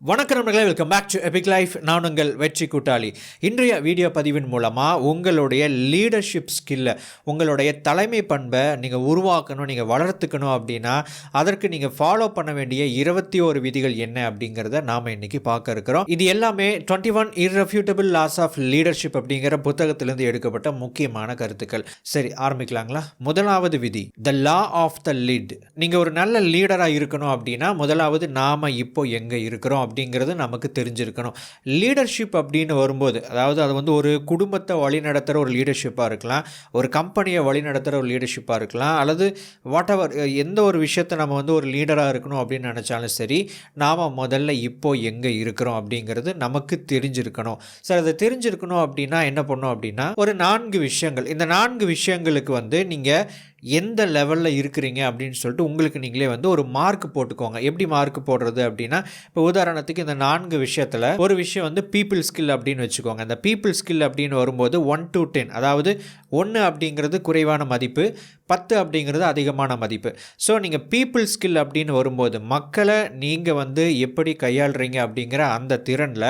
வணக்கம் நண்பர்களே, welcome back to Epic Life. நான் உங்கள் வெற்றி கூட்டாளி. இன்றைய வீடியோ பதிவின் மூலமாக உங்களுடைய லீடர்ஷிப் ஸ்கில்லை, உங்களுடைய தலைமை பண்பை நீங்கள் உருவாக்கணும், நீங்கள் வளர்த்துக்கணும் அப்படின்னா அதற்கு நீங்கள் ஃபாலோ பண்ண வேண்டிய 21 விதிகள் என்ன அப்படிங்கிறத நாம் இன்றைக்கி பார்க்க இருக்கிறோம். இது எல்லாமே 21 irrefutable laws of leadership அப்படிங்கிற புத்தகத்திலிருந்து எடுக்கப்பட்ட முக்கியமான கருத்துக்கள். சரி, ஆரம்பிக்கலாங்களா? முதலாவது விதி, த லா ஆஃப் த லீட். நீங்கள் ஒரு நல்ல லீடராக இருக்கணும் அப்படின்னா முதலாவது நாம் இப்போ எங்கே இருக்கிறோம் அப்படிங்கிறது நமக்கு தெரிஞ்சிருக்கணும். லீடர்ஷிப் அப்படின்னு வரும்போது, அதாவது அது வந்து ஒரு குடும்பத்தை வழிநடத்துகிற ஒரு லீடர்ஷிப்பாக இருக்கலாம், ஒரு கம்பெனியை வழிநடத்துகிற ஒரு லீடர்ஷிப்பாக இருக்கலாம், அல்லது வாட் எவர் எந்த ஒரு விஷயத்தை நம்ம வந்து ஒரு லீடராக இருக்கணும் அப்படின்னு நினச்சாலும் சரி, நாம் முதல்ல இப்போ எங்கே இருக்கிறோம் அப்படிங்கிறது நமக்கு தெரிஞ்சிருக்கணும். சார், அதை தெரிஞ்சிருக்கணும் அப்படின்னா என்ன பண்ணணும் அப்படின்னா, ஒரு 4 விஷயங்கள். இந்த 4 விஷயங்களுக்கு வந்து நீங்கள் எந்த லெவலில் இருக்கிறீங்க அப்படின்னு சொல்லிட்டு உங்களுக்கு நீங்களே வந்து ஒரு மார்க் போட்டுக்கோங்க. எப்படி மார்க் போடுறது அப்படின்னா, இப்போ உதாரணத்துக்கு இந்த 4 விஷயத்தில் ஒரு விஷயம் வந்து பீப்புள் ஸ்கில் அப்படின்னு வச்சுக்கோங்க. இந்த பீப்புள் ஸ்கில் அப்படின்னு வரும்போது 1 to 10, அதாவது 1 அப்படிங்கிறது குறைவான மதிப்பு, 10 அப்படிங்கிறது அதிகமான மதிப்பு. ஸோ நீங்கள் பீப்புள் ஸ்கில் அப்படின்னு வரும்போது மக்களை நீங்கள் வந்து எப்படி கையாளுறீங்க அப்படிங்கிற அந்த திறனில்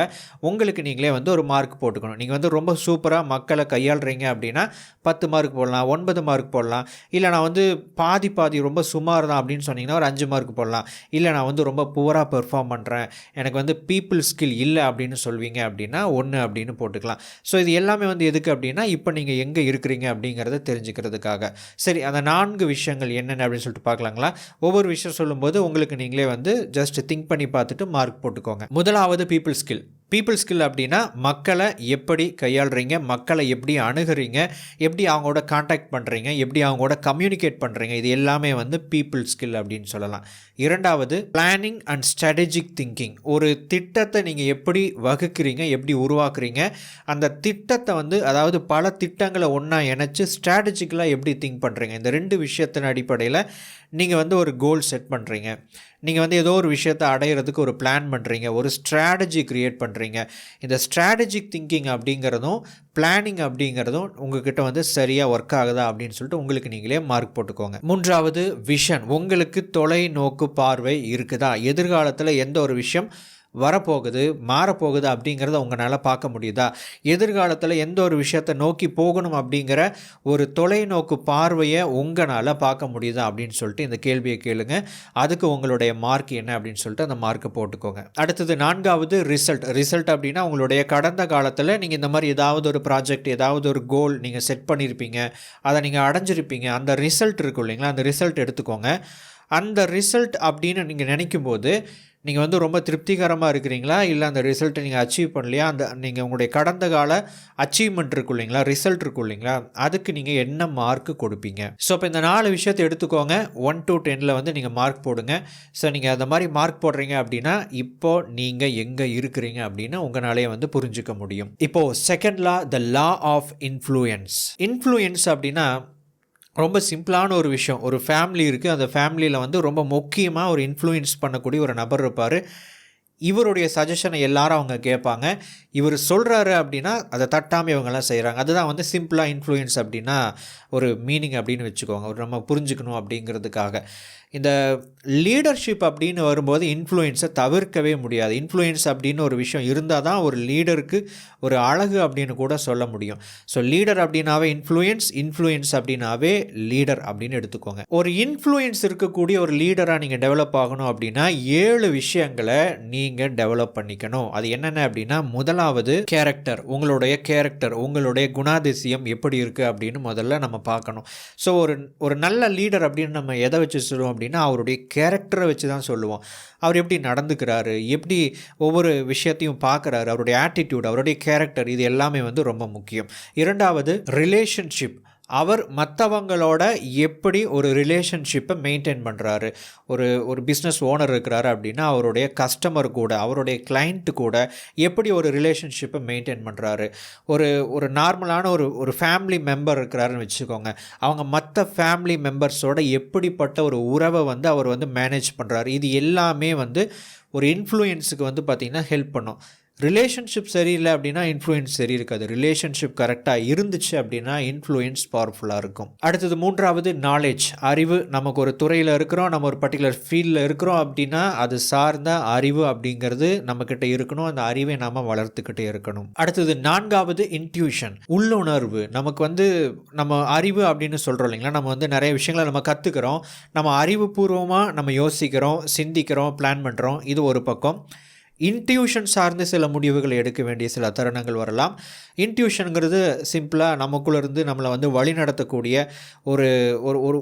உங்களுக்கு நீங்களே வந்து ஒரு மார்க் போட்டுக்கணும். நீங்கள் வந்து ரொம்ப சூப்பராக மக்களை கையாளுறீங்க அப்படின்னா 10 மார்க் போடலாம், 9 மார்க் போடலாம். இல்லை நான் வந்து பாதி ரொம்ப சுமார் தான் அப்படின்னு சொன்னீங்கன்னா ஒரு 5 மார்க் போடலாம். இல்லை நான் வந்து ரொம்ப புவராக பெர்ஃபார்ம் பண்ணுறேன், எனக்கு வந்து பீப்புள் ஸ்கில் இல்லை அப்படின்னு சொல்வீங்க அப்படின்னா 1 அப்படின்னு போட்டுக்கலாம். ஸோ இது எல்லாமே வந்து எதுக்கு அப்படின்னா, இப்போ நீங்கள் எங்கே இருக்கிறீங்க அப்படிங்கிறத தெரிஞ்சுக்கிறதுக்காக. சரி, அந்த 4 விஷயங்கள் என்னென்ன அப்படின்னு சொல்லிட்டு பார்க்கலாங்களா? ஒவ்வொரு விஷயம் சொல்லும்போது உங்களுக்கு நீங்களே வந்து ஜஸ்ட் திங்க் பண்ணி பார்த்துட்டு மார்க் போட்டுக்கோங்க. முதலாவது பீப்புள் ஸ்கில். பீப்புள் ஸ்கில் அப்படின்னா மக்களை எப்படி கையாளுறீங்க, மக்களை எப்படி அணுகிறீங்க, எப்படி அவங்களோட கான்டாக்ட் பண்ணுறீங்க, எப்படி அவங்களோட கம்யூனிகேட் பண்ணுறீங்க, இது எல்லாமே வந்து பீப்புள் ஸ்கில் அப்படின்னு சொல்லலாம். இரண்டாவது, பிளானிங் அண்ட் ஸ்ட்ராட்டஜிக் திங்கிங். ஒரு திட்டத்தை நீங்கள் எப்படி வகுக்கிறீங்க, எப்படி உருவாக்குறீங்க, அந்த திட்டத்தை வந்து அதாவது பல திட்டங்களை ஒன்றா இணைச்சி ஸ்ட்ராட்டஜிக்கலாக எப்படி திங்க் பண்ணுறீங்க, இந்த 2 விஷயத்தின் அடிப்படையில் நீங்கள் வந்து ஒரு கோல் செட் பண்ணுறீங்க. நீங்கள் வந்து ஏதோ ஒரு விஷயத்தை அடையிறதுக்கு ஒரு பிளான் பண்ணுறீங்க, ஒரு ஸ்ட்ராட்டஜி க்ரியேட் பண்ணுறீங்க. இந்த ஸ்ட்ராட்டஜிக் திங்கிங் அப்படிங்கிறதும் பிளானிங் அப்படிங்கிறதும் உங்கள்கிட்ட வந்து சரியாக ஒர்க் ஆகுதா அப்படின்னு சொல்லிட்டு உங்களுக்கு நீங்களே மார்க் போட்டுக்கோங்க. மூன்றாவது, விஷன். உங்களுக்கு தொலைநோக்கு பார்வை இருக்குதா? எதிர்காலத்தில் எந்த ஒரு விஷயம் வரப்போகுது, மாறப்போகுது அப்படிங்கிறத உங்களால் பார்க்க முடியுதா? எதிர்காலத்தில் எந்த ஒரு விஷயத்தை நோக்கி போகணும் அப்படிங்கிற ஒரு தொலைநோக்கு பார்வையை உங்களால் பார்க்க முடியுதா அப்படின்னு சொல்லிட்டு இந்த கேள்வியை கேளுங்க. அதுக்கு உங்களுடைய மார்க் என்ன அப்படின்னு சொல்லிட்டு அந்த மார்க்கை போட்டுக்கோங்க. அடுத்தது 4வது, ரிசல்ட். ரிசல்ட் அப்படின்னா உங்களுடைய கடந்த காலத்தில் நீங்கள் இந்த மாதிரி ஏதாவது ஒரு ப்ராஜெக்ட், ஏதாவது ஒரு கோல் நீங்கள் செட் பண்ணியிருப்பீங்க, அதை நீங்கள் அடைஞ்சிருப்பீங்க. அந்த ரிசல்ட் இருக்கும் இல்லைங்களா, அந்த ரிசல்ட் எடுத்துக்கோங்க. அந்த ரிசல்ட் அப்படின்னு நீங்கள் நினைக்கும் போது நீங்கள் வந்து ரொம்ப திருப்திகரமாக இருக்கிறீங்களா, இல்லை அந்த ரிசல்ட்டை நீங்கள் அச்சீவ் பண்ணலையா, அந்த நீங்கள் உங்களுடைய கடந்த கால அச்சீவ்மெண்ட் இருக்கும் இல்லைங்களா, ரிசல்ட் இருக்கும் இல்லைங்களா, அதுக்கு நீங்கள் என்ன மார்க் கொடுப்பீங்க? ஸோ இப்போ இந்த 4 விஷயத்தை எடுத்துக்கோங்க. 1 to 10 வந்து நீங்கள் மார்க் போடுங்க. ஸோ நீங்கள் அந்த மாதிரி மார்க் போடுறீங்க அப்படின்னா இப்போது நீங்கள் எங்கே இருக்கிறீங்க அப்படின்னு உங்களாலே வந்து புரிஞ்சுக்க முடியும். இப்போது second law, the law of influence. Influence அப்படின்னா ரொம்ப சிம்பிளான ஒரு விஷயம். ஒரு ஃபேமிலி இருக்குது, அந்த ஃபேமிலியில் வந்து ரொம்ப முக்கியமாக ஒரு இன்ஃப்ளூயன்ஸ் பண்ணக்கூடிய ஒரு நபர் இருப்பார். இவருடைய சஜஷனை எல்லாரும் அவங்க கேட்பாங்க. இவர் சொல்கிறாரு அப்படின்னா அதை தட்டாமல் இவங்கெல்லாம் செய்கிறாங்க. அதுதான் வந்து சிம்பிளாக இன்ஃப்ளூயன்ஸ் அப்படின்னா ஒரு மீனிங் அப்படின்னு வச்சுக்கோங்க, ஒரு நம்ம புரிஞ்சுக்கணும் அப்படிங்கிறதுக்காக. இந்த லீடர்ஷிப் அப்படின்னு வரும்போது இன்ஃப்ளூயன்ஸை தவிர்க்கவே முடியாது. இன்ஃப்ளூயன்ஸ் அப்படின்னு ஒரு விஷயம் இருந்தால் தான் ஒரு லீடருக்கு ஒரு அழகு அப்படின்னு கூட சொல்ல முடியும். ஸோ லீடர் அப்படின்னாவே இன்ஃப்ளூயன்ஸ் அப்படின்னாவே லீடர் அப்படின்னு எடுத்துக்கோங்க. ஒரு இன்ஃப்ளூயன்ஸ் இருக்கக்கூடிய ஒரு லீடராக நீங்கள் டெவலப் ஆகணும் அப்படின்னா 7 விஷயங்களை நீங்கள் டெவலப் பண்ணிக்கணும். அது என்னென்ன அப்படின்னா, முதலாவது கேரக்டர். உங்களுடைய குணாதிசயம் எப்படி இருக்குது அப்படின்னு முதல்ல நம்ம பார்க்கணும். ஸோ ஒரு நல்ல லீடர் அப்படின்னு நம்ம எதை வச்சு சொல்லுவோம் அப்படின்னா, அவருடைய கேரக்டரை வச்சு தான் சொல்லுவோம். அவர் எப்படி நடந்துக்கிறாரு, எப்படி ஒவ்வொரு விஷயத்தையும் பார்க்குறாரு, அவருடைய ஆட்டிடியூட், அவருடைய கேரக்டர், இது எல்லாமே வந்து ரொம்ப முக்கியம். இரண்டாவது, ரிலேஷன்ஷிப். அவர் மற்றவங்களோட எப்படி ஒரு ரிலேஷன்ஷிப்பை மெயின்டைன் பண்ணுறாரு. ஒரு பிஸ்னஸ் ஓனர் இருக்கிறாரு அப்படின்னா அவருடைய கஸ்டமர் கூட, அவருடைய கிளைண்ட்டு கூட எப்படி ஒரு ரிலேஷன்ஷிப்பை மெயின்டைன் பண்ணுறாரு. ஒரு நார்மலான ஒரு ஃபேமிலி மெம்பர் இருக்கிறாருன்னு வச்சுக்கோங்க, அவங்க மற்ற ஃபேமிலி மெம்பர்ஸோட எப்படிப்பட்ட ஒரு உறவை வந்து அவர் வந்து மேனேஜ் பண்ணுறாரு. இது எல்லாமே வந்து ஒரு இன்ஃப்ளூயன்ஸுக்கு வந்து பார்த்திங்கன்னா ஹெல்ப் பண்ணும். ரிலேஷன்ஷிப் சரியில்லை அப்படின்னா இன்ஃப்ளூயன்ஸ் சரி இருக்காது. ரிலேஷன்ஷிப் கரெக்டாக இருந்துச்சு அப்படின்னா இன்ஃப்ளூயன்ஸ் பவர்ஃபுல்லாக இருக்கும். அடுத்தது 3வது நாலேஜ், அறிவு. நமக்கு ஒரு துறையில் இருக்கிறோம், நம்ம ஒரு பர்டிகுலர் ஃபீல்டில் இருக்கிறோம் அப்படின்னா அது சார்ந்த அறிவு அப்படிங்கிறது நம்மக்கிட்ட இருக்கணும். அந்த அறிவை நாம் வளர்த்துக்கிட்டே இருக்கணும். அடுத்தது 4வது இன்ட்யூஷன், உள்ளுணர்வு. நமக்கு நம்ம அறிவு அப்படின்னு சொல்கிறோம் இல்லைங்களா, நம்ம நிறைய விஷயங்களை நம்ம கற்றுக்கிறோம், நம்ம அறிவுபூர்வமாக நம்ம யோசிக்கிறோம், சிந்திக்கிறோம், பிளான் பண்ணுறோம். இது ஒரு பக்கம். இன்ட்யூஷன் சார்ந்து சில முடிவுகள் எடுக்க வேண்டிய சில தருணங்கள் வரலாம். இன்ட்யூஷனுங்கிறது சிம்பிளாக நமக்குள்ளேருந்து நம்மளை வழி நடத்தக்கூடிய ஒரு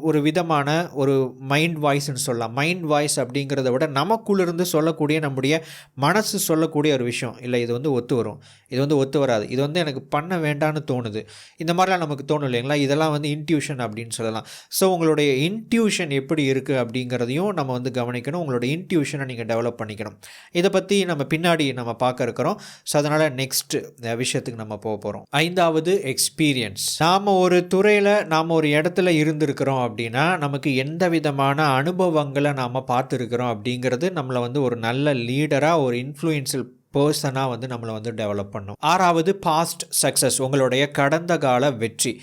ஒரு விதமான ஒரு மைண்ட் வாய்ஸ்ன்னு சொல்லலாம். மைண்ட் வாய்ஸ் அப்படிங்கிறத விட நமக்குள்ளேருந்து சொல்லக்கூடிய நம்முடைய மனசு சொல்லக்கூடிய ஒரு விஷயம். இல்லை இது ஒத்து வரும், இது ஒத்து வராது, இது எனக்கு பண்ண வேண்டான்னு தோணுது, இந்த மாதிரிலாம் நமக்கு தோணும் இல்லைங்களா. இதெல்லாம் இன்ட்யூஷன் அப்படின்னு சொல்லலாம். ஸோ உங்களுடைய இன்ட்யூஷன் எப்படி இருக்குது அப்படிங்கிறதையும் நம்ம கவனிக்கணும். உங்களோட இன்ட்யூஷனை நீங்கள் டெவலப் பண்ணிக்கணும். இதை பற்றி நம்ம பின்னாடி நம்ம பார்க்க இருக்கிறோம். ஸோ அதனால் நெக்ஸ்ட் விஷயத்துக்கு நம்ம போக போகிறோம். 5வது எக்ஸ்பீரியன்ஸ். நாம் ஒரு துறையில் நாம் ஒரு இடத்துல இருந்திருக்கிறோம் அப்படின்னா நமக்கு எந்த விதமான அனுபவங்களை நாம் பார்த்துருக்கிறோம் அப்படிங்கிறது நம்மளை ஒரு நல்ல லீடராக, ஒரு இன்ஃப்ளூயன்ஷியல் பர்சனாக நம்மளை டெவலப் பண்ணும். 6வது பாஸ்ட் சக்ஸஸ், உங்களுடைய கடந்த கால வெற்றி.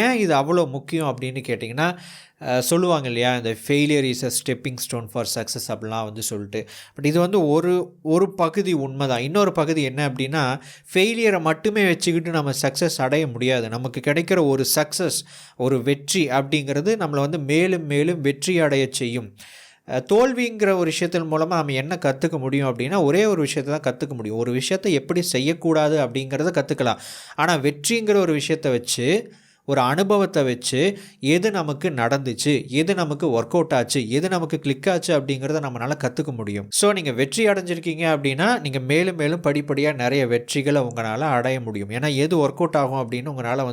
ஏன் இது அவ்வளோ முக்கியம் அப்படின்னு கேட்டிங்கன்னா, சொல்லுவாங்க இல்லையா, இந்த failure is a stepping stone for success அப்படிலாம் சொல்லிட்டு. பட் இது ஒரு பகுதி உண்மை தான். இன்னொரு பகுதி என்ன அப்படின்னா, ஃபெயிலியரை மட்டுமே வச்சுக்கிட்டு நம்ம சக்ஸஸ் அடைய முடியாது. நமக்கு கிடைக்கிற ஒரு சக்ஸஸ், ஒரு வெற்றி அப்படிங்கிறது நம்மளை மேலும் மேலும் வெற்றி அடைய செய்யும். தோல்விங்கிற ஒரு விஷயத்தின் மூலமாக நம்ம என்ன கற்றுக்க முடியும் அப்படின்னா, ஒரே ஒரு விஷயத்தை தான் கற்றுக்க முடியும். ஒரு விஷயத்தை எப்படி செய்யக்கூடாது அப்படிங்கிறத கற்றுக்கலாம். ஆனால் வெற்றிங்கிற ஒரு விஷயத்தை வச்சு, ஒரு அனுபவத்தை வச்சு எது நமக்கு நடந்துச்சு, எது நமக்கு ஒர்க் அவுட் ஆச்சு, எது நமக்கு கிளிக் ஆச்சு அப்படிங்கிறத நம்மளால் கற்றுக்க முடியும். ஸோ நீங்கள் வெற்றி அடைஞ்சிருக்கீங்க அப்படின்னா நீங்கள் மேலும் மேலும் படிப்படியாக நிறைய வெற்றிகளை உங்களால் அடைய முடியும். ஏன்னா எது ஒர்க் அவுட் ஆகும் அப்படின்னு உங்களால்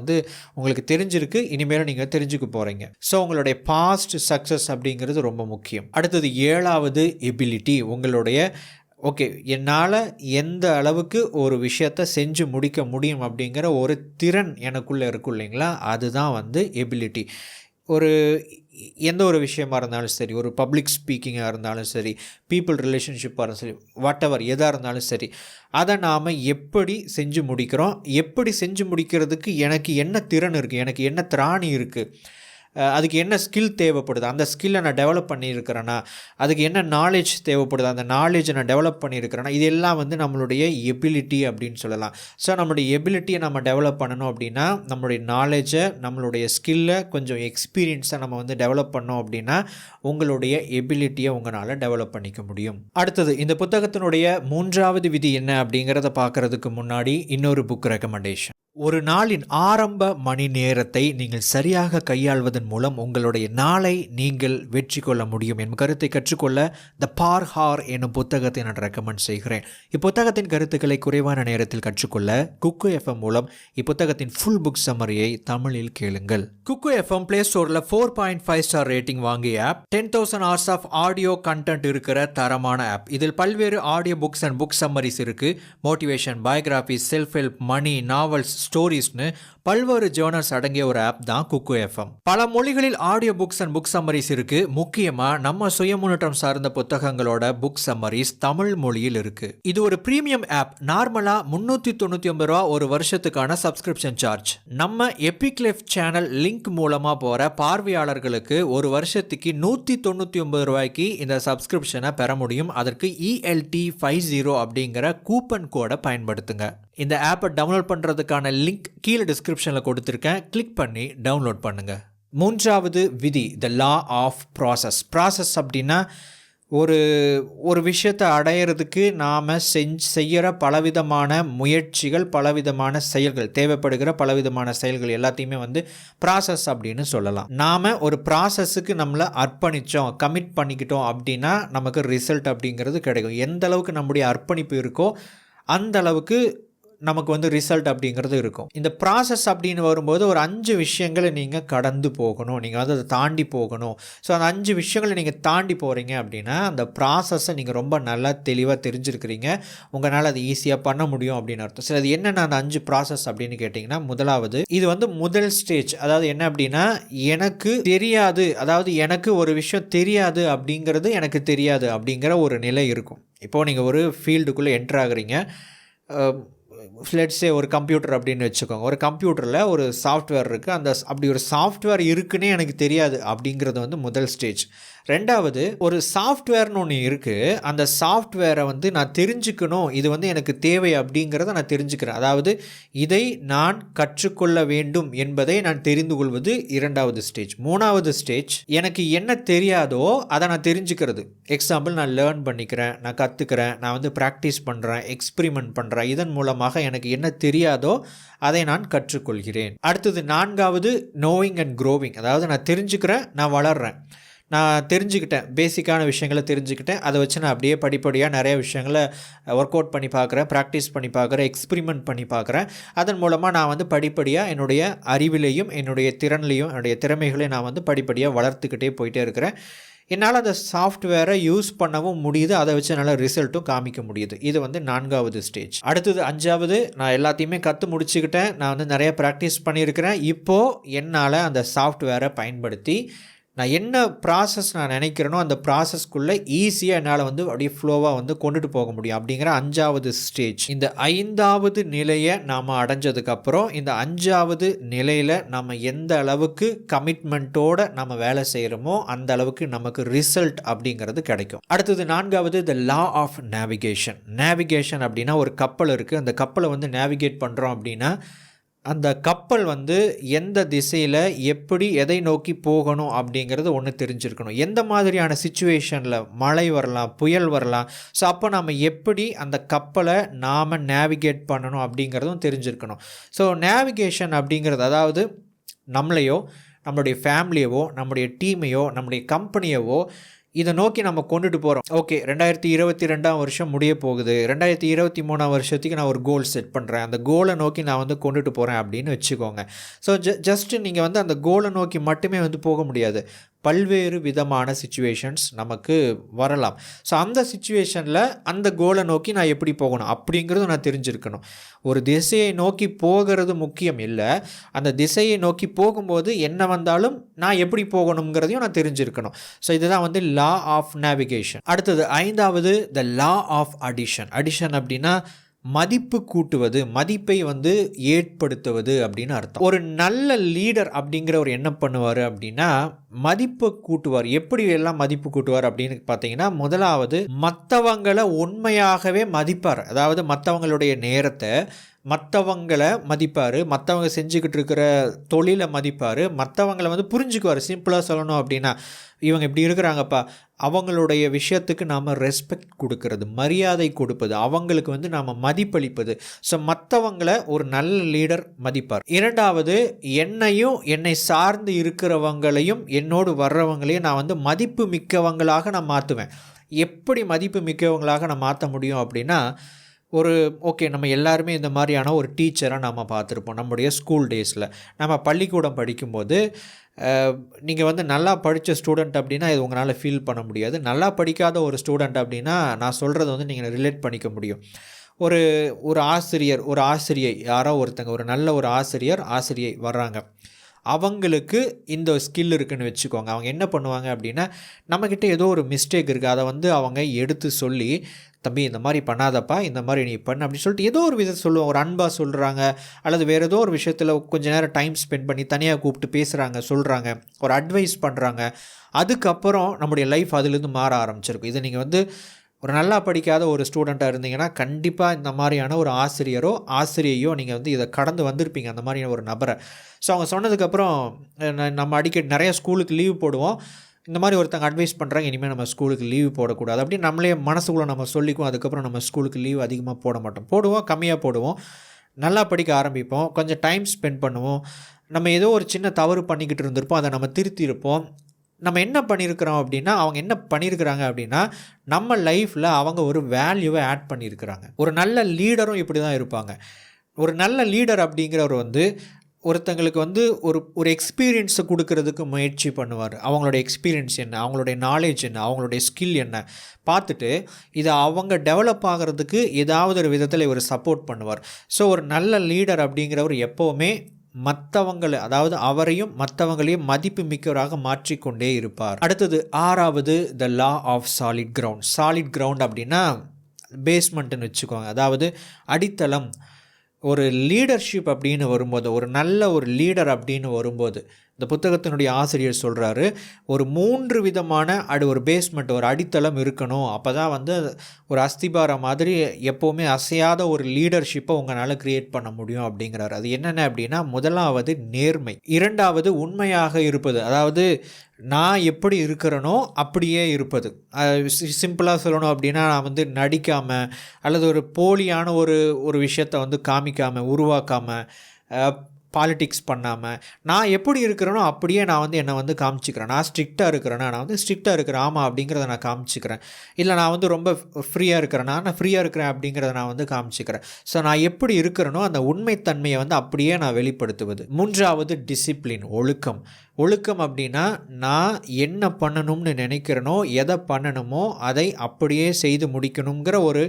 உங்களுக்கு தெரிஞ்சிருக்கு, இனிமேலும் நீங்கள் தெரிஞ்சுக்க போகிறீங்க. ஸோ உங்களுடைய பாஸ்ட் சக்ஸஸ் அப்படிங்கிறது ரொம்ப முக்கியம். அடுத்தது 7வது எபிலிட்டி, உங்களுடைய என்னால் எந்த அளவுக்கு ஒரு விஷயத்தை செஞ்சு முடிக்க முடியும் அப்படிங்கிற ஒரு திறன் எனக்குள்ளே இருக்கும் இல்லைங்களா, அதுதான் எபிலிட்டி. எந்த ஒரு விஷயமாக இருந்தாலும் சரி, ஒரு பப்ளிக் ஸ்பீக்கிங்காக இருந்தாலும் சரி, பீப்புள் ரிலேஷன்ஷிப்பாக இருந்தாலும் சரி, வாட்டெவர் எதாக இருந்தாலும் சரி, அதை நாம் எப்படி செஞ்சு முடிக்கிறோம், எப்படி செஞ்சு முடிக்கிறதுக்கு எனக்கு என்ன திறன் இருக்குது, எனக்கு என்ன திராணி இருக்குது, அதுக்கு என்ன ஸ்கில் தேவைப்படுது, அந்த ஸ்கில்லை நான் டெவலப் பண்ணியிருக்கிறேன்னா, அதுக்கு என்ன நாலேஜ் தேவைப்படுது, அந்த நாலேஜை நான் டெவலப் பண்ணியிருக்கிறேன்னா, இதெல்லாம் நம்மளுடைய எபிலிட்டி அப்படின்னு சொல்லலாம். ஸோ நம்மளுடைய எபிலிட்டியை நம்ம டெவலப் பண்ணணும் அப்படின்னா, நம்மளுடைய நாலேஜை, நம்மளுடைய ஸ்கில்லை, கொஞ்சம் எக்ஸ்பீரியன்ஸை நம்ம டெவலப் பண்ணோம் அப்படின்னா உங்களுடைய எபிலிட்டியை உங்களால் டெவலப் பண்ணிக்க முடியும். அடுத்தது, இந்த புத்தகத்தினுடைய 3வது விதி என்ன அப்படிங்கிறத பார்க்குறதுக்கு முன்னாடி இன்னொரு புக் ரெக்கமெண்டேஷன். ஒரு நாளின் ஆரம்ப மணி நேரத்தை நீங்கள் சரியாக கையாள்வதன் மூலம் உங்களுடைய நாளை நீங்கள் வெற்றி கொள்ள முடியும் என் கருத்தை கற்றுக்கொள்ள த பார்ஹார் என்னும் புத்தகத்தை நான் ரெக்கமெண்ட் செய்கிறேன். இப்புத்தகத்தின் கருத்துக்களை குறைவான நேரத்தில் கற்றுக்கொள்ள குக்கு எஃப்எம் மூலம் இப்புத்தகத்தின் ஃபுல் புக் சம்மரியை தமிழில் கேளுங்கள். குக்கு எஃப்எம் பிளே ஸ்டோரில் 4.5 ஸ்டார் ரேட்டிங் வாங்கிய app, 10,000 hours of audio content இருக்கிற தரமான ஆப். இதில் பல்வேறு audio books and book summaries இருக்கு. Motivation, biography, self help, money, novels, ஸ்டோரிஸ்னு பல்வேறு ஜேர்னல்ஸ் அடங்கிய ஒரு ஆப் தான் குக்கு எஃப்எம். பல மொழிகளில் audio books and book summaries இருக்கு. முக்கியமா நம்ம சுய முன்னேற்றம் சார்ந்த புத்தகங்களோட புக் சம்மரிஸ் தமிழ் மொழியில் இருக்கு. இது ஒரு பிரீமியம் ஆப். நார்மலா 399 ரூபா ஒரு வருஷத்துக்கான சப்ஸ்கிரிப்ஷன் சார்ஜ். நம்ம எபிக் லைஃப் சேனல் லிங்க் மூலமா போற பார்வையாளர்களுக்கு ஒரு வருஷத்துக்கு 199 ரூபாய்க்கு இந்த சப்ஸ்கிரிப்ஷனை பெற முடியும். அதற்கு ELT50 அப்படிங்கிற கூப்பன் கோடை பயன்படுத்துங்க. இந்த ஆப்பை டவுன்லோட் பண்ணுறதுக்கான லிங்க் கீழே டிஸ்கிரிப்ஷனில் கொடுத்துருக்கேன். கிளிக் பண்ணி டவுன்லோட் பண்ணுங்கள். 3வது விதி, த லா ஆஃப் ப்ராசஸ் அப்படின்னா ஒரு விஷயத்தை அடையிறதுக்கு நாம் செய்கிற பலவிதமான முயற்சிகள், பலவிதமான செயல்கள், தேவைப்படுகிற பலவிதமான செயல்கள் எல்லாத்தையுமே ப்ராசஸ் அப்படின்னு சொல்லலாம். நாம் ஒரு ப்ராசஸுக்கு நம்மளை அர்ப்பணித்தோம், கமிட் பண்ணிக்கிட்டோம் அப்படின்னா நமக்கு ரிசல்ட் அப்படிங்கிறது கிடைக்கும். எந்த அளவுக்கு நம்முடைய அர்ப்பணிப்பு இருக்கோ அந்த அளவுக்கு நமக்கு ரிசல்ட் அப்படிங்கிறது இருக்கும். இந்த ப்ராசஸ் அப்படின்னு வரும்போது ஒரு 5 விஷயங்களை நீங்கள் கடந்து போகணும், நீங்கள் அதை தாண்டி போகணும். ஸோ அந்த 5 விஷயங்களை நீங்கள் தாண்டி போகிறீங்க அப்படின்னா அந்த ப்ராசஸை நீங்கள் ரொம்ப நல்லா தெளிவாக தெரிஞ்சிருக்கிறீங்க, உங்களால் அது ஈஸியாக பண்ண முடியும் அப்படின்னு அர்த்தம். சரி, அது என்னென்ன அந்த 5 ப்ராசஸ் அப்படின்னு கேட்டிங்கன்னா, முதலாவது, இது முதல் ஸ்டேஜ். அதாவது என்ன அப்படின்னா, எனக்கு தெரியாது, அதாவது எனக்கு ஒரு விஷயம் தெரியாது அப்படிங்கிறது எனக்கு தெரியாது அப்படிங்கிற ஒரு நிலை இருக்கும். இப்போது நீங்கள் ஒரு ஃபீல்டுக்குள்ளே என்ட்ரு ஆகுறீங்க, லெட்ஸே ஒரு கம்ப்யூட்டர் அப்படின்னு வச்சுக்கோங்க. ஒரு கம்ப்யூட்டரில் ஒரு சாஃப்ட்வேர் இருக்குது. அப்படி ஒரு சாஃப்ட்வேர் இருக்குன்னே எனக்கு தெரியாது அப்படிங்கிறது வந்து முதல் ஸ்டேஜ். ரெண்டாவது, ஒரு சாஃப்ட்வேர்னு ஒன்று இருக்குது. அந்த சாஃப்ட்வேரை வந்து நான் தெரிஞ்சுக்கணும், இது வந்து எனக்கு தேவை அப்படிங்கிறத நான் தெரிஞ்சுக்கிறேன். அதாவது இதை நான் கற்றுக்கொள்ள வேண்டும் என்பதை நான் தெரிந்து கொள்வது இரண்டாவது ஸ்டேஜ். மூணாவது ஸ்டேஜ், எனக்கு என்ன தெரியாதோ அதை நான் தெரிஞ்சுக்கிறது. எக்ஸாம்பிள், நான் லேர்ன் பண்ணிக்கிறேன், நான் கற்றுக்கிறேன், நான் வந்து ப்ராக்டிஸ் பண்ணுறேன், எக்ஸ்பிரிமெண்ட் பண்ணுறேன். இதன் மூலமாக எனக்கு என்ன தெரியாதோ அதை நான் கற்றுக்கொள்கிறேன். அடுத்தது நான்காவது, நோயிங் அண்ட் க்ரோவிங். அதாவது நான் தெரிஞ்சுக்கிறேன், நான் வளர்கிறேன். நான் தெரிஞ்சுக்கிட்டேன், பேசிக்கான விஷயங்களை தெரிஞ்சுக்கிட்டேன். அதை வச்சு நான் அப்படியே படிப்படியாக நிறைய விஷயங்களை ஒர்க் அவுட் பண்ணி பார்க்குறேன், ப்ராக்டிஸ் பண்ணி பார்க்குறேன், எக்ஸ்பிரிமெண்ட் பண்ணி பார்க்குறேன். அதன் மூலமாக நான் வந்து படிப்படியாக என்னுடைய அறிவிலையும் என்னுடைய திறன்லையும் என்னுடைய திறமைகளையும் நான் வந்து படிப்படியாக வளர்த்துக்கிட்டே போயிட்டே இருக்கிறேன். என்னால் அந்த சாஃப்ட்வேரை யூஸ் பண்ணவும் முடியுது, அதை வச்சு என்னால் ரிசல்ட்டும் காமிக்க முடியுது. இது வந்து நான்காவது ஸ்டேஜ். அடுத்தது அஞ்சாவது, நான் எல்லாத்தையுமே கற்று முடிச்சுக்கிட்டேன், நான் வந்து நிறைய ப்ராக்டிஸ் பண்ணியிருக்கிறேன். இப்போது என்னால் அந்த சாஃப்ட்வேரை பயன்படுத்தி நான் என்ன ப்ராசஸ் நான் நினைக்கிறேனோ அந்த ப்ராசஸ்க்குள்ளே ஈஸியாக என்னால் வந்து அப்படியே ஃப்ளோவாக வந்து கொண்டுட்டு போக முடியும் அப்படிங்கிற அஞ்சாவது ஸ்டேஜ். இந்த ஐந்தாவது நிலையை நாம் அடைஞ்சதுக்கப்புறம் இந்த அஞ்சாவது நிலையில் நம்ம எந்த அளவுக்கு கமிட்மெண்ட்டோடு நம்ம வேலை செய்கிறோமோ அந்த அளவுக்கு நமக்கு ரிசல்ட் அப்படிங்கிறது கிடைக்கும். அடுத்தது நான்காவது, த லா ஆஃப் நேவிகேஷன். நேவிகேஷன் அப்படின்னா ஒரு கப்பல் இருக்குது, அந்த கப்பலை வந்து நேவிகேட் பண்ணுறோம் அப்படின்னா அந்த கப்பல் வந்து எந்த திசையில் எப்படி எதை நோக்கி போகணும் அப்படிங்கிறது ஒன்று தெரிஞ்சிருக்கணும். எந்த மாதிரியான சிச்சுவேஷனில் மழை வரலாம், புயல் வரலாம். ஸோ அப்போ நம்ம எப்படி அந்த கப்பலை நாம் நேவிகேட் பண்ணணும் அப்படிங்கிறதும் தெரிஞ்சிருக்கணும். ஸோ நேவிகேஷன் அப்படிங்கிறது அதாவது நம்மளையோ நம்மளுடைய ஃபேமிலியவோ நம்முடைய டீமையோ நம்முடைய கம்பெனியவோ இதை நோக்கி நம்ம கொண்டுட்டு போகிறோம். ஓகே, 2022 வருஷம் முடிய போகுது, 2023 வருஷத்துக்கு நான் ஒரு கோல் செட் பண்ணுறேன், அந்த கோலை நோக்கி நான் வந்து கொண்டுட்டு போகிறேன் அப்படின்னு வச்சுக்கோங்க. ஸோ ஜஸ்ட்டு நீங்கள் வந்து அந்த கோலை நோக்கி மட்டுமே வந்து போக முடியாது. பல்வேறு விதமான சிச்சுவேஷன்ஸ் நமக்கு வரலாம். ஸோ அந்த சிச்சுவேஷனில் அந்த கோலை நோக்கி நான் எப்படி போகணும் அப்படிங்கிறதும் நான் தெரிஞ்சிருக்கணும். ஒரு திசையை நோக்கி போகிறது முக்கியம் இல்லை, அந்த திசையை நோக்கி போகும்போது என்ன வந்தாலும் நான் எப்படி போகணுங்கிறதையும் நான் தெரிஞ்சிருக்கணும். ஸோ இதுதான் வந்து லா ஆஃப் நேவிகேஷன். அடுத்தது ஐந்தாவது, the law of addition. Addition அப்படின்னா மதிப்பு கூட்டுவது, மதிப்பை வந்து ஏற்படுத்துவது அப்படின்னு அர்த்தம். ஒரு நல்ல லீடர் அப்படிங்கிறவர் என்ன பண்ணுவார் அப்படின்னா மதிப்பு கூட்டுவார். எப்படி எல்லாம் மதிப்பு கூட்டுவார் அப்படின்னு பார்த்தீங்கன்னா, முதலாவது மற்றவங்களை உண்மையாகவே மதிப்பார். அதாவது மற்றவங்களுடைய நேரத்தை, மற்றவங்களை மதிப்பார், மற்றவங்க செஞ்சுக்கிட்டு இருக்கிற தொழிலை மதிப்பார், மற்றவங்களை வந்து புரிஞ்சுக்குவார். சிம்பிளாக சொல்லணும் அப்படின்னா, இவங்க இப்படி இருக்கிறாங்கப்பா, அவங்களுடைய விஷயத்துக்கு நாம் ரெஸ்பெக்ட் கொடுக்கறது, மரியாதை கொடுப்பது, அவங்களுக்கு வந்து நாம் மதிப்பளிப்பது. ஸோ மற்றவங்களை ஒரு நல்ல லீடர் மதிப்பார். இரண்டாவது, என்னையும் என்னை சார்ந்து இருக்கிறவங்களையும் என்னோடு வர்றவங்களையும் நான் வந்து மதிப்பு மிக்கவங்களாக நான் மாற்றுவேன். எப்படி மதிப்பு மிக்கவங்களாக நான் மாற்ற முடியும் அப்படின்னா, ஓகே, நம்ம எல்லாருமே இந்த மாதிரியான ஒரு டீச்சரை நம்ம பார்த்துருப்போம் நம்முடைய ஸ்கூல் டேஸில். நம்ம பள்ளிக்கூடம் படிக்கும்போது நீங்கள் வந்து நல்லா படித்த ஸ்டூடெண்ட் அப்படின்னா இது உங்களால் ஃபீல் பண்ண முடியாது. நல்லா படிக்காத ஒரு ஸ்டூடெண்ட் அப்படின்னா நான் சொல்கிறது வந்து நீங்கள் ரிலேட் பண்ணிக்க முடியும். ஒரு ஆசிரியர், ஒரு ஆசிரியை, யாரோ ஒருத்தங்க, ஒரு நல்ல ஒரு ஆசிரியை வர்றாங்க. அவங்களுக்கு இந்த ஸ்கில் இருக்குதுன்னு வச்சுக்கோங்க. அவங்க என்ன பண்ணுவாங்க அப்படின்னா, நம்மக்கிட்ட ஏதோ ஒரு மிஸ்டேக் இருக்குது, அதை வந்து அவங்க எடுத்து சொல்லி, தம்பி இந்த மாதிரி பண்ணாதப்பா, இந்த மாதிரி நீ பண்ணு அப்படின்னு சொல்லிட்டு ஏதோ ஒரு விதத்தை சொல்லுவாங்க. ஒரு அன்பாக சொல்கிறாங்க, அல்லது வேறு ஏதோ ஒரு விஷயத்தில் கொஞ்சம் நேரம் டைம் ஸ்பெண்ட் பண்ணி தனியாக கூப்பிட்டு பேசுகிறாங்க, சொல்கிறாங்க, ஒரு அட்வைஸ் பண்ணுறாங்க. அதுக்கப்புறம் நம்முடைய லைஃப் அதுலேருந்து மாற ஆரம்பிச்சிருக்கும். இதை நீங்கள் வந்து ஒரு நல்லா படிக்காத ஒரு ஸ்டூடெண்ட்டாக இருந்தீங்கன்னா கண்டிப்பாக இந்த மாதிரியான ஒரு ஆசிரியையோ நீங்கள் வந்து இதை கடந்து வந்திருப்பீங்க, அந்த மாதிரியான ஒரு நபரை. ஸோ அவங்க சொன்னதுக்கப்புறம் நம்ம அடிக்கடி நிறைய ஸ்கூலுக்கு லீவ் போடுவோம். இந்த மாதிரி ஒருத்தங்க அட்வைஸ் பண்ணுறாங்க, இனிமேல் நம்ம ஸ்கூலுக்கு லீவ் போடக்கூடாது அப்படின்னு நம்மளே மனசுக்குள்ளே நம்ம சொல்லிக்குவோம். அதுக்கப்புறம் நம்ம ஸ்கூலுக்கு லீவ் அதிகமாக போட மாட்டோம், கம்மியாக போடுவோம். நல்லா படிக்க ஆரம்பிப்போம், கொஞ்சம் டைம் ஸ்பெண்ட் பண்ணுவோம். நம்ம ஏதோ ஒரு சின்ன தவறு பண்ணிக்கிட்டு இருந்திருப்போம், அதை நம்ம திருத்தியிருப்போம். நம்ம என்ன பண்ணியிருக்கிறோம் அப்படின்னா, அவங்க என்ன பண்ணியிருக்கிறாங்க அப்படின்னா, நம்ம லைஃப்பில் அவங்க ஒரு வேல்யூவை ஆட் பண்ணியிருக்கிறாங்க. ஒரு நல்ல லீடரும் இப்படி தான் இருப்பாங்க. ஒரு நல்ல லீடர் அப்படிங்கிறவர் வந்து ஒருத்தங்களுக்கு வந்து ஒரு எக்ஸ்பீரியன்ஸை கொடுக்கறதுக்கு முயற்சி பண்ணுவார். அவங்களோட எக்ஸ்பீரியன்ஸ் என்ன, அவங்களுடைய நாலேஜ் என்ன, அவங்களுடைய ஸ்கில் என்ன பார்த்துட்டு இதை அவங்க டெவலப் ஆகிறதுக்கு ஏதாவது ஒரு விதத்தில் இவர் சப்போர்ட் பண்ணுவார். ஸோ ஒரு நல்ல லீடர் அப்படிங்கிறவர் எப்போவுமே மற்றவங்களை, அதாவது அவரையும் மற்றவங்களையும் மதிப்பு மிக்கவராக மாற்றிக்கொண்டே இருப்பார். அடுத்தது ஆறாவது, the law of solid ground. Solid ground அப்படின்னா பேஸ்மெண்ட்டுன்னு வச்சுக்கோங்க. அதாவது அடித்தளம். ஒரு லீடர்ஷிப் அப்படின்னு வரும்போது, ஒரு நல்ல ஒரு லீடர் அப்படின்னு வரும்போது, இந்த புத்தகத்தினுடைய ஆசிரியர் சொல்கிறாரு, ஒரு 3 விதமான ஒரு பேஸ்மெண்ட், ஒரு அடித்தளம் இருக்கணும். அப்போ தான் வந்து ஒரு அஸ்திபாரம் மாதிரி எப்போவுமே அசையாத ஒரு லீடர்ஷிப்பை உங்களால் க்ரியேட் பண்ண முடியும் அப்படிங்கிறாரு. அது என்னென்ன அப்படின்னா, முதலாவது நேர்மை, 2வது உண்மையாக இருப்பது. அதாவது நான் எப்படி இருக்கிறேனோ அப்படியே இருப்பது. சிம்பிளாக சொல்லணும் அப்படின்னா, நான் வந்து நடிக்காமல் அல்லது ஒரு போலியான ஒரு விஷயத்தை வந்து காமிக்காமல், உருவாக்காமல், பாலிடிக்ஸ் பண்ணாமல், நான் எப்படி இருக்கிறேனோ அப்படியே நான் வந்து என்னை வந்து காமிச்சிக்கிறேன். நான் ஸ்ட்ரிக்டாக இருக்கிறேன்னா நான் வந்து ஸ்ட்ரிக்டாக இருக்கிறேன் ஆமாம் அப்படிங்கிறத நான் காமிச்சிக்கிறேன். இல்லை நான் வந்து ரொம்ப ஃப்ரீயாக இருக்கிறேன்னா நான் ஃப்ரீயாக இருக்கிறேன் அப்படிங்கிறத நான் வந்து காமிச்சிக்கிறேன். ஸோ நான் எப்படி இருக்கிறேனோ அந்த உண்மைத்தன்மையை வந்து அப்படியே நான் வெளிப்படுத்துவது. 3வது டிசிப்ளின், ஒழுக்கம். ஒழுக்கம் அப்படின்னா, நான் என்ன பண்ணணும்னு நினைக்கிறேனோ, எதை பண்ணணுமோ அதை அப்படியே செய்து முடிக்கணுங்கிற ஒரு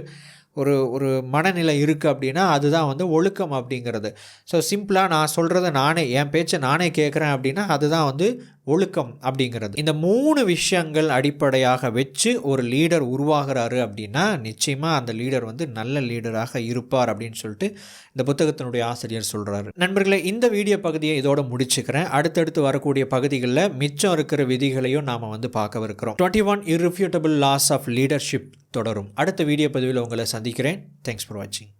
ஒரு ஒரு மனநிலை இருக்குது அப்படின்னா, அதுதான் வந்து ஒழுக்கம் அப்படிங்கிறது. ஸோ சிம்பிளாக நான் சொல்கிறத நானே, என் பேச்சை நானே கேட்குறேன் அப்படின்னா, அதுதான் வந்து ஒழுக்கம் அப்படிங்கிறது. இந்த 3 விஷயங்கள் அடிப்படையாக வச்சு ஒரு லீடர் உருவாகிறாரு அப்படின்னா, நிச்சயமாக அந்த லீடர் வந்து நல்ல லீடராக இருப்பார் அப்படின்னு சொல்லிட்டு இந்த புத்தகத்தினுடைய ஆசிரியர் சொல்கிறாரு. நண்பர்களே, இந்த வீடியோ பகுதியை இதோட முடிச்சுக்கிறேன். அடுத்தடுத்து வரக்கூடிய பகுதிகளில் மிச்சம் இருக்கிற விதிகளையும் நாம் வந்து பார்க்கவிருக்கிறோம். 21 irrefutable laws of leadership தொடரும். அடுத்த வீடியோ பதிவில் உங்களை சந்திக்கிறேன். தேங்க்ஸ் ஃபார் வாட்சிங்.